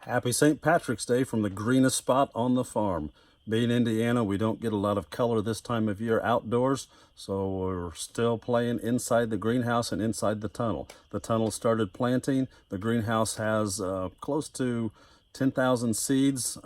Happy St. Patrick's Day from the greenest spot on the farm. Being Indiana, we don't get a lot of color this time of year outdoors, so we're still playing inside the greenhouse and inside the tunnel. The tunnel started planting. The greenhouse has close to 10,000 seeds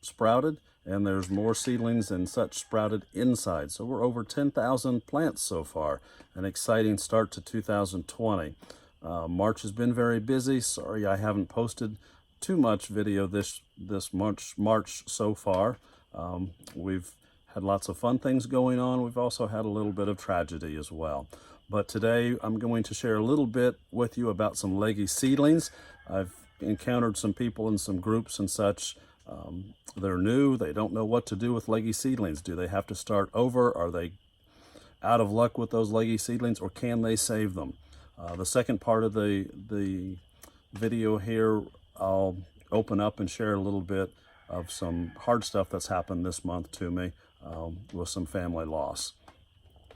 sprouted, and there's more seedlings and such sprouted inside. So we're over 10,000 plants so far. An exciting start to 2020. March has been very busy. Sorry I haven't posted too much video this March so far. We've had lots of fun things going on. We've also had a little bit of tragedy as well. But today I'm going to share a little bit with you about some leggy seedlings. I've encountered some people in some groups and such. They're new. They don't know what to do with leggy seedlings. Do they have to start over? Are they out of luck with those leggy seedlings, or can they save them? The second part of the video here, I'll open up and share a little bit of some hard stuff that's happened this month to me with some family loss.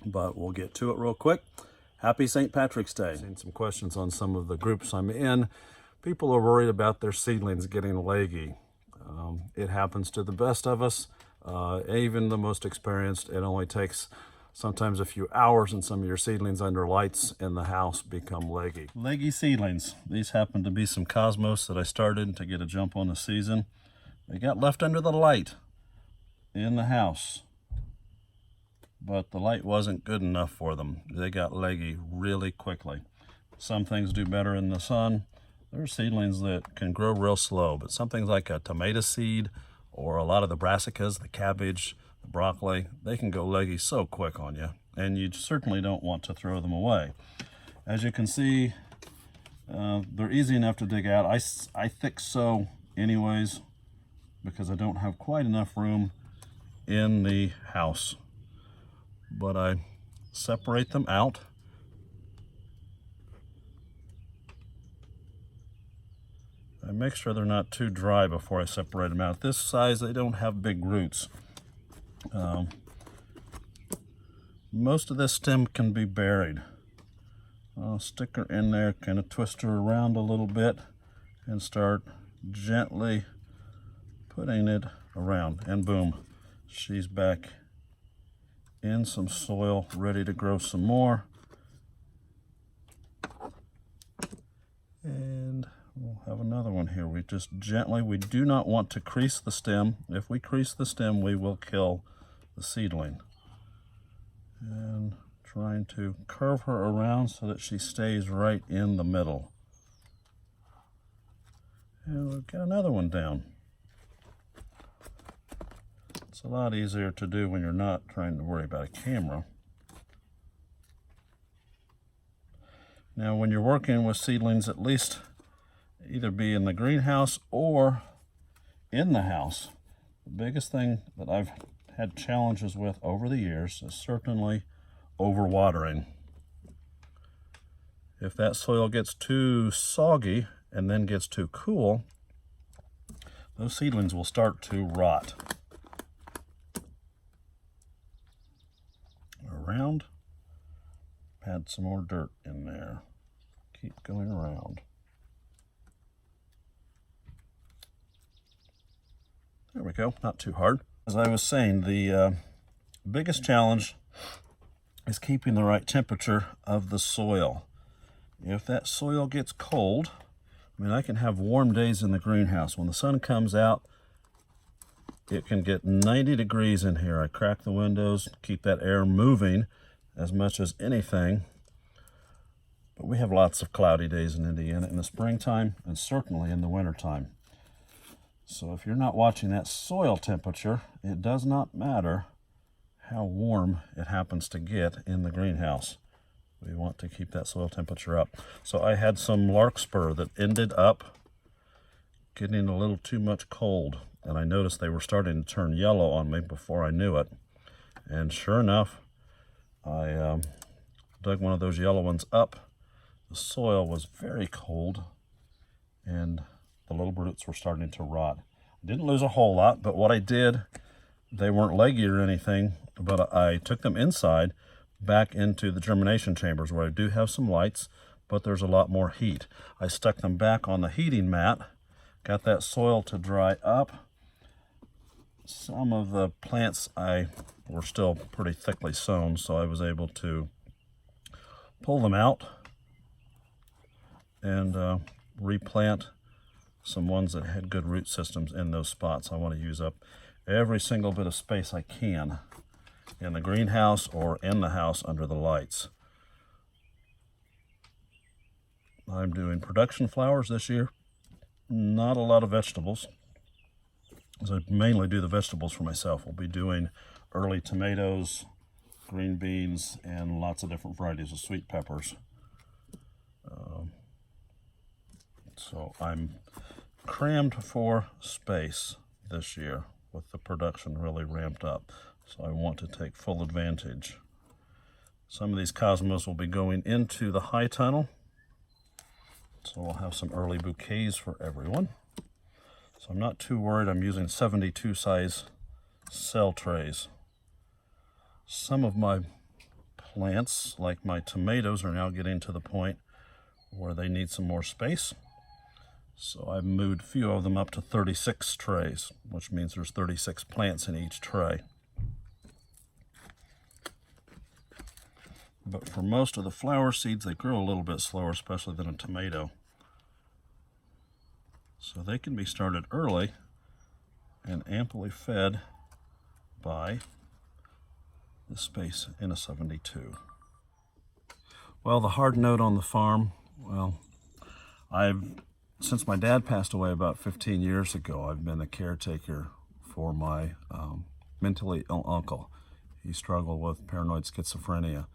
But we'll get to it real quick. Happy St. Patrick's Day. Seen some questions on some of the groups I'm in. People are worried about their seedlings getting leggy. It happens to the best of us, even the most experienced. It only takes sometimes a few hours, and some of your seedlings under lights in the house become leggy. Leggy seedlings. These happen to be some cosmos that I started to get a jump on the season. They got left under the light in the house, but the light wasn't good enough for them. They got leggy really quickly. Some things do better in the sun. There are seedlings that can grow real slow, but something like a tomato seed or a lot of the brassicas, the cabbage, the broccoli, they can go leggy so quick on you, and you certainly don't want to throw them away. As you can see, they're easy enough to dig out. I thick sow anyways because I don't have quite enough room in the house, but I separate them out. I make sure they're not too dry before I separate them out. This size, they don't have big roots. Most of this stem can be buried. I'll stick her in there, kind of twist her around a little bit, and start gently putting it around, and boom, she's back in some soil, ready to grow some more. And we'll have another one here. We just gently, we do not want to crease the stem. If we crease the stem, we will kill the seedling. And trying to curve her around so that she stays right in the middle. And we've got another one down. It's a lot easier to do when you're not trying to worry about a camera. Now, when you're working with seedlings, at least either be in the greenhouse or in the house. The biggest thing that I've had challenges with over the years is certainly overwatering. If that soil gets too soggy and then gets too cool, those seedlings will start to rot. Around, add some more dirt in there. Keep going around. There we go, not too hard. As I was saying, the biggest challenge is keeping the right temperature of the soil. If that soil gets cold, I mean, I can have warm days in the greenhouse. When the sun comes out, it can get 90 degrees in here. I crack the windows, keep that air moving as much as anything. But we have lots of cloudy days in Indiana in the springtime and certainly in the wintertime. So if you're not watching that soil temperature, it does not matter how warm it happens to get in the greenhouse. We want to keep that soil temperature up. So I had some larkspur that ended up getting a little too much cold, and I noticed they were starting to turn yellow on me before I knew it. And sure enough, I dug one of those yellow ones up. The soil was very cold, and the little roots were starting to rot. I didn't lose a whole lot, but what I did, they weren't leggy or anything, but I took them inside back into the germination chambers where I do have some lights, but there's a lot more heat. I stuck them back on the heating mat Got that soil to dry up. Some of the plants were still pretty thickly sown, so I was able to pull them out and replant some ones that had good root systems in those spots. I want to use up every single bit of space I can in the greenhouse or in the house under the lights. I'm doing production flowers this year. Not a lot of vegetables, as I mainly do the vegetables for myself. We'll be doing early tomatoes, green beans, and lots of different varieties of sweet peppers. So I'm crammed for space this year with the production really ramped up. So I want to take full advantage. Some of these cosmos will be going into the high tunnel. So we'll have some early bouquets for everyone. So I'm not too worried. I'm using 72 size cell trays. Some of my plants, like my tomatoes, are now getting to the point where they need some more space. So I've moved a few of them up to 36 trays, which means there's 36 plants in each tray. But for most of the flower seeds, they grow a little bit slower, especially than a tomato. So they can be started early and amply fed by the space in a 72. Well, the hard note on the farm, well, since my dad passed away about 15 years ago, I've been a caretaker for my mentally ill uncle. He struggled with paranoid schizophrenia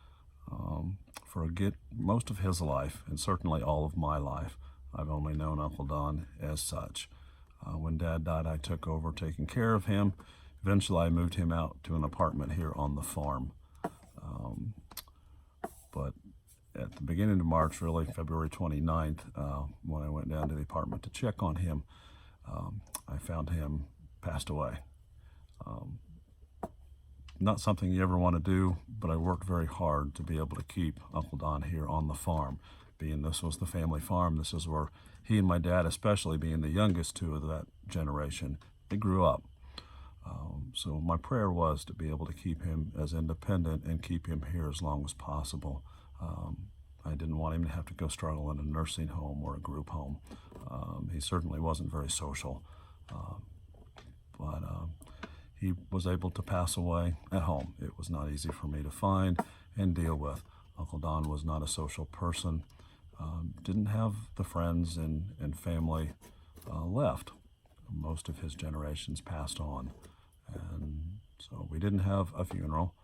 for most of his life, and certainly all of my life. I've only known Uncle Don as such. When Dad died, I took over taking care of him. Eventually, I moved him out to an apartment here on the farm. But at the beginning of March, really February 29th, when I went down to the apartment to check on him, I found him passed away. Not something you ever want to do, but I worked very hard to be able to keep Uncle Don here on the farm. Being this was the family farm, this is where he and my dad, especially being the youngest two of that generation, they grew up. So my prayer was to be able to keep him as independent and keep him here as long as possible. I didn't want him to have to go struggle in a nursing home or a group home. He certainly wasn't very social, but he was able to pass away at home. It was not easy for me to find and deal with. Uncle Don was not a social person, didn't have the friends and family left. Most of his generations passed on. And so we didn't have a funeral,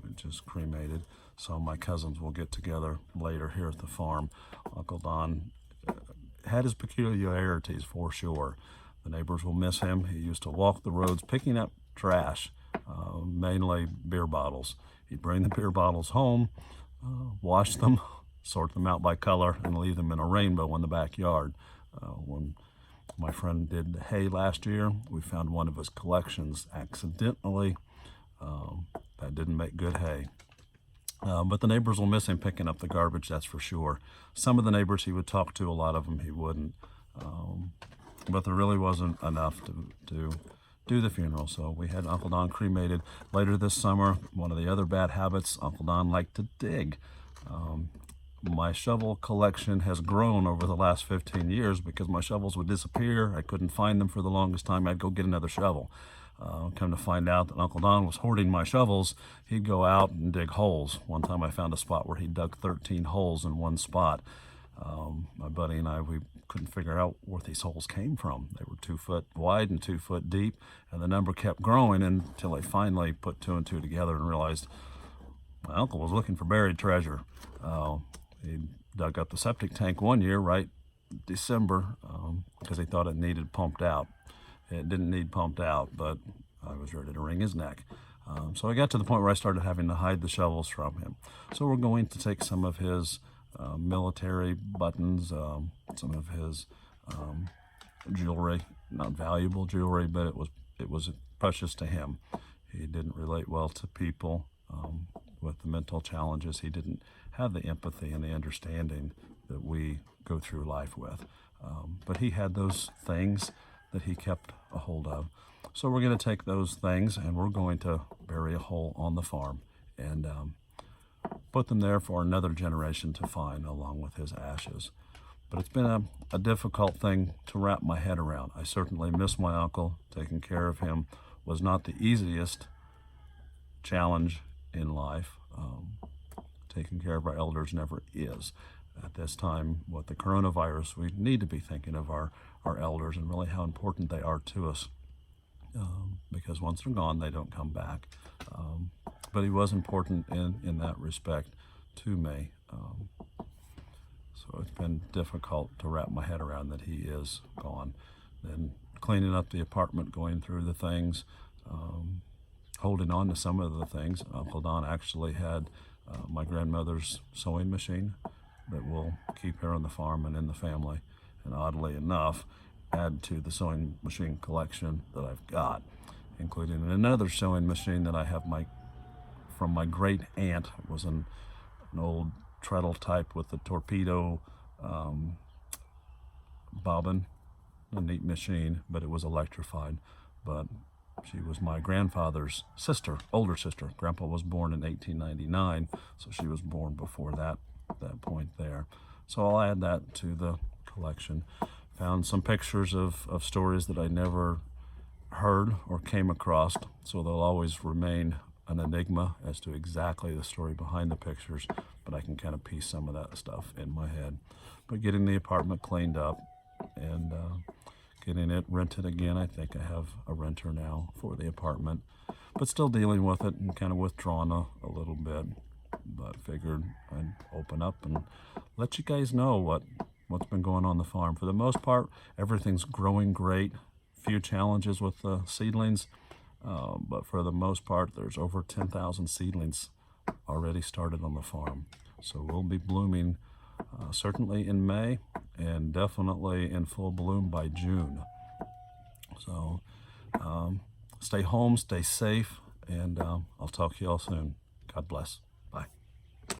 we just cremated. So my cousins will get together later here at the farm. Uncle Don had his peculiarities for sure. The neighbors will miss him. He used to walk the roads picking up trash, mainly beer bottles. He'd bring the beer bottles home, wash them, sort them out by color, and leave them in a rainbow in the backyard. When my friend did the hay last year, we found one of his collections accidentally. That didn't make good hay. But the neighbors will miss him picking up the garbage, that's for sure. Some of the neighbors he would talk to, a lot of them he wouldn't. But there really wasn't enough to do the funeral, so we had Uncle Don cremated. Later this summer, one of the other bad habits, Uncle Don liked to dig. My shovel collection has grown over the last 15 years because my shovels would disappear. I couldn't find them for the longest time. I'd go get another shovel. Come to find out that Uncle Don was hoarding my shovels. He'd go out and dig holes. One time I found a spot where he dug 13 holes in one spot. My buddy and I, we couldn't figure out where these holes came from. They were 2 foot wide and 2 foot deep, and the number kept growing until I finally put 2 and 2 together and realized my uncle was looking for buried treasure. He dug up the septic tank one year, right December, because he thought it needed pumped out. It didn't need pumped out, but I was ready to wring his neck. So I got to the point where I started having to hide the shovels from him. So we're going to take some of his military buttons, some of his jewelry, not valuable jewelry, but it was precious to him. He didn't relate well to people with the mental challenges. He didn't have the empathy and the understanding that we go through life with. But he had those things that he kept a hold of. So we're going to take those things and we're going to bury a hole on the farm and put them there for another generation to find along with his ashes. But it's been a difficult thing to wrap my head around. I certainly miss my uncle. Taking care of him was not the easiest challenge in life. Taking care of our elders never is. At this time, with the coronavirus, we need to be thinking of our elders and really how important they are to us, because once they're gone, they don't come back. But he was important in that respect to me. So it's been difficult to wrap my head around that he is gone. Then cleaning up the apartment, going through the things, holding on to some of the things. Uncle Don actually had my grandmother's sewing machine that will keep here on the farm and in the family, and oddly enough, add to the sewing machine collection that I've got, including another sewing machine that I have from my great aunt. It was an old treadle type with the torpedo bobbin, a neat machine, but it was electrified. But she was my grandfather's sister, older sister. Grandpa was born in 1899, so she was born before that point there. So I'll add that to the collection. Found some pictures of stories that I never heard or came across, so they'll always remain an enigma as to exactly the story behind the pictures, but I can kind of piece some of that stuff in my head. But getting the apartment cleaned up and getting it rented again. I think I have a renter now for the apartment, but still dealing with it and kind of withdrawn a little bit. But figured I'd open up and let you guys know what's been going on the farm. For the most part, everything's growing great. Few challenges with the seedlings, but for the most part, there's over 10,000 seedlings already started on the farm. So we'll be blooming certainly in May and definitely in full bloom by June. So stay home, stay safe, and I'll talk to you all soon. God bless.